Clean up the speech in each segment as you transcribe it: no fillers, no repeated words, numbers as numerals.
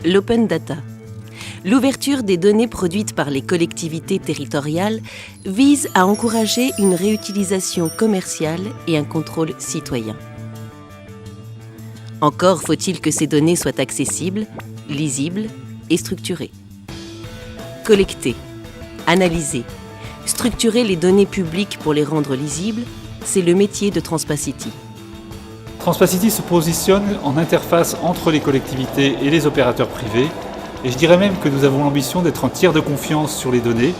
l'open data. L'ouverture des données produites par les collectivités territoriales vise à encourager une réutilisation commerciale et un contrôle citoyen. Encore faut-il que ces données soient accessibles, lisibles et structurées. Collecter, analyser, structurer les données publiques pour les rendre lisibles, c'est le métier de Transpacity. Transpacity se positionne en interface entre les collectivités et les opérateurs privés. Et je dirais même que nous avons l'ambition d'être un tiers de confiance sur les données,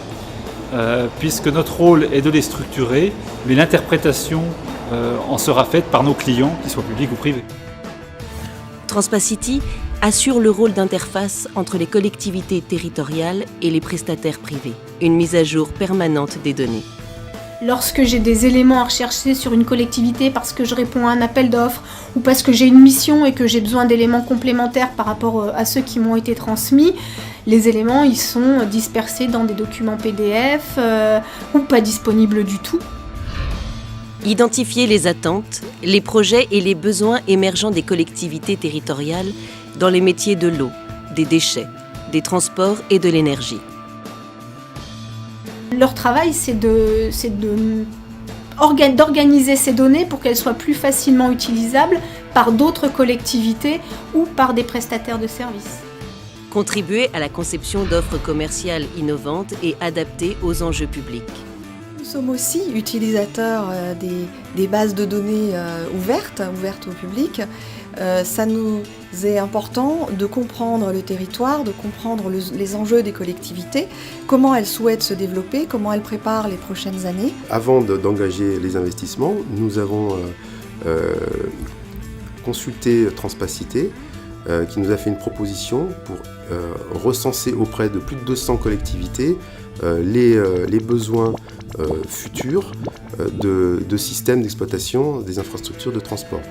puisque notre rôle est de les structurer, mais l'interprétation en sera faite par nos clients, qu'ils soient publics ou privés. Transpacity assure le rôle d'interface entre les collectivités territoriales et les prestataires privés, une mise à jour permanente des données. Lorsque j'ai des éléments à rechercher sur une collectivité parce que je réponds à un appel d'offres ou parce que j'ai une mission et que j'ai besoin d'éléments complémentaires par rapport à ceux qui m'ont été transmis, les éléments ils sont dispersés dans des documents PDF ou pas disponibles du tout. Identifier les attentes, les projets et les besoins émergents des collectivités territoriales dans les métiers de l'eau, des déchets, des transports et de l'énergie. Leur travail, c'est d'organiser ces données pour qu'elles soient plus facilement utilisables par d'autres collectivités ou par des prestataires de services. Contribuer à la conception d'offres commerciales innovantes et adaptées aux enjeux publics. Nous sommes aussi utilisateurs des bases de données ouvertes au public. Ça nous est important de comprendre le territoire, de comprendre les enjeux des collectivités, comment elles souhaitent se développer, comment elles préparent les prochaines années. Avant d'engager les investissements, nous avons consulté Transpacity, qui nous a fait une proposition pour recenser auprès de plus de 200 collectivités les besoins futurs de systèmes d'exploitation des infrastructures de transport.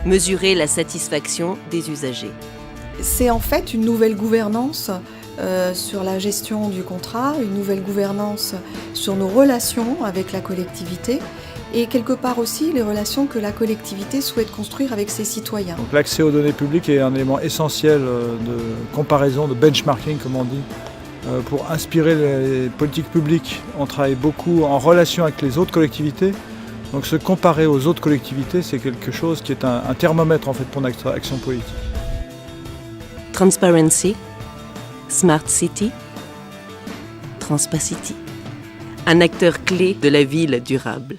Mesurer la satisfaction des usagers. C'est en fait une nouvelle gouvernance sur la gestion du contrat, une nouvelle gouvernance sur nos relations avec la collectivité et quelque part aussi les relations que la collectivité souhaite construire avec ses citoyens. Donc, l'accès aux données publiques est un élément essentiel de comparaison, de benchmarking comme on dit, pour inspirer les politiques publiques. On travaille beaucoup en relation avec les autres collectivités. Donc se comparer aux autres collectivités, c'est quelque chose qui est un thermomètre en fait pour notre action politique. Transparency, Smart City, Transpacity, un acteur clé de la ville durable.